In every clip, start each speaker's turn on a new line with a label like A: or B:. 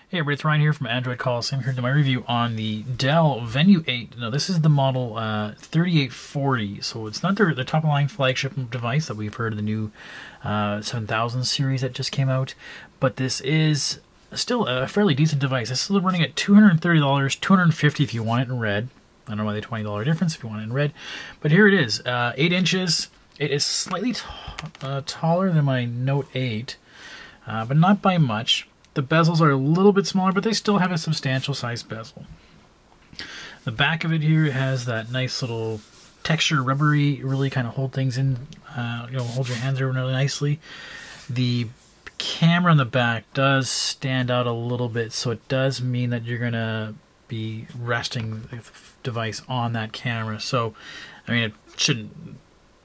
A: Hey everybody, it's Ryan here from Android Calls. I'm here to do my review on the Dell Venue 8. Now this is the model 3840, so it's not the top-of-the-line flagship device that we've heard of the new 7000 series that just came out, but this is still a fairly decent device. This is running at $230, $250 if you want it in red. I don't know why the $20 difference if you want it in red, but here it is, 8 inches. It is slightly taller than my Note 8, but not by much. The bezels are a little bit smaller, but they still have a substantial size bezel. The back of it here has that nice little texture, rubbery, really kind of hold things in, hold your hands around really nicely. The camera on the back does stand out a little bit, so it does mean that you're going to be resting the device on that camera. So, I mean, it shouldn't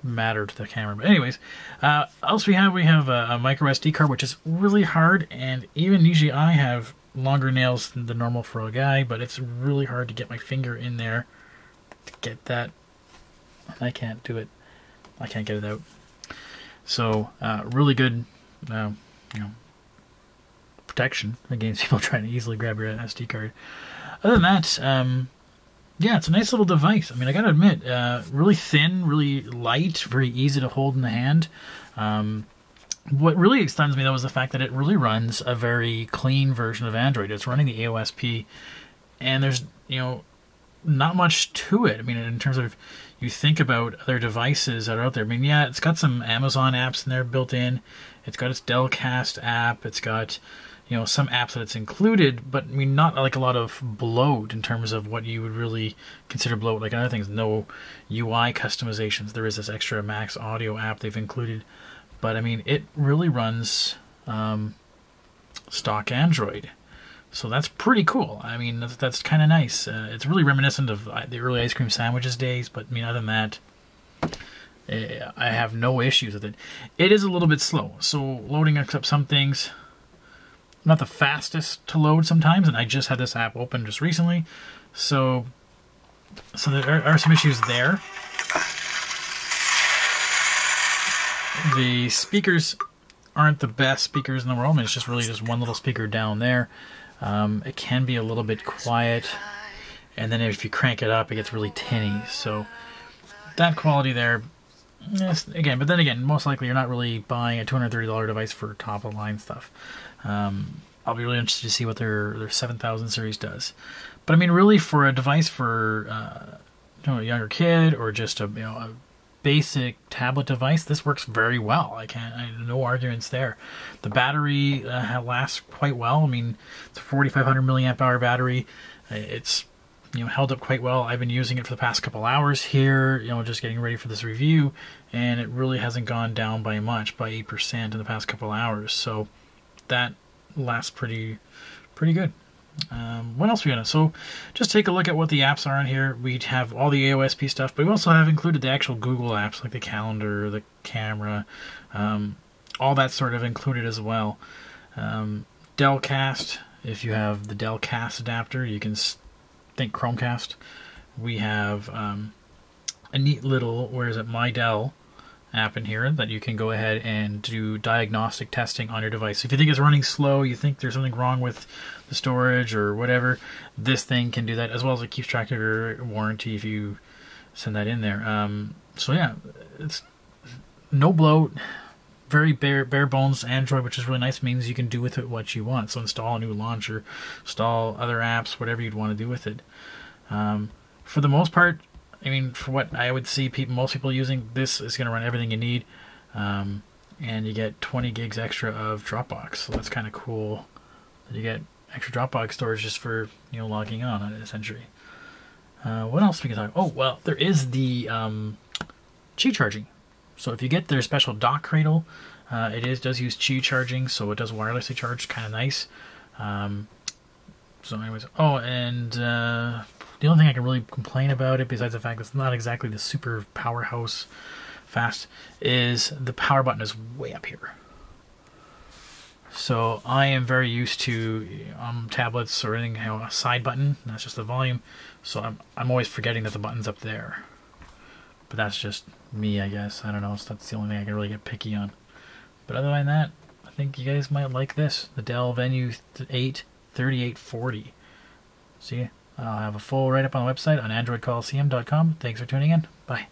A: matter to the camera, but anyways, else we have a micro SD card, which is really hard, and even usually I have longer nails than the normal for a guy, but it's really hard to get my finger in there to get that. I can't do it. I can't get it out. So really good protection against people trying to easily grab your SD card. Other than that, yeah, it's a nice little device. I mean, I gotta admit, really thin, really light, very easy to hold in the hand. What really stuns me, though, is the fact that it really runs a very clean version of Android. It's running the AOSP, and there's, not much to it. I mean, in terms of, you think about other devices that are out there. I mean, yeah, it's got some Amazon apps in there built in. It's got its Dell Cast app. It's got, some apps that it's included, but I mean, not like a lot of bloat in terms of what you would really consider bloat. Like other things, no UI customizations. There is this extra Max Audio app they've included, but I mean, it really runs stock Android, so that's pretty cool. I mean, that's kind of nice. It's really reminiscent of the early ice cream sandwiches days, but I mean, other than that, I have no issues with it. It is a little bit slow, so loading up some things. Not the fastest to load sometimes, and I just had this app open just recently, so there are some issues there. The speakers aren't the best speakers in the world. I mean, it's just really just one little speaker down there. It can be a little bit quiet, and then if you crank it up, it gets really tinny. So that quality there, yes, again, but then again, most likely you're not really buying a $230 device for top-of-the-line stuff. I'll be really interested to see what their 7000 series does. But I mean, really, for a device for a younger kid or just a basic tablet device, this works very well. No arguments there. The battery lasts quite well. I mean, it's a 4500 milliamp hour battery. It's held up quite well. I've been using it for the past couple hours here, just getting ready for this review, and it really hasn't gone down by much, by 8% in the past couple hours. So that lasts pretty good. What else we got? So just take a look at what the apps are on here. We have all the AOSP stuff, but we also have included the actual Google apps like the calendar, the camera, all that sort of included as well. Dell Cast, if you have the Dell Cast adapter, you can think Chromecast. We have a neat little, My Dell app in here that you can go ahead and do diagnostic testing on your device. So if you think it's running slow, you think there's something wrong with the storage or whatever, this thing can do that, as well as it keeps track of your warranty if you send that in there. So yeah, it's no bloat, very bare bones Android, which is really nice. It means you can do with it what you want. So install a new launcher, install other apps, whatever you'd want to do with it. For the most part, I mean, for what I would see most people using, this is going to run everything you need, and you get 20 gigs extra of Dropbox, so that's kind of cool that you get extra Dropbox storage just for logging on essentially. What else we can talk? Oh, well, there is the Qi charging. So if you get their special dock cradle, it does use Qi charging, so it does wirelessly charge, kind of nice. So anyways, oh, and the only thing I can really complain about it, besides the fact that it's not exactly the super powerhouse fast, is the power button is way up here. So I am very used to tablets or anything, a side button, and that's just the volume. So I'm always forgetting that the button's up there. But that's just me, I guess. I don't know. So that's the only thing I can really get picky on. But other than that, I think you guys might like this. The Dell Venue 8 3840. See, I'll have a full write-up on the website on AndroidColiseum.com. Thanks for tuning in. Bye.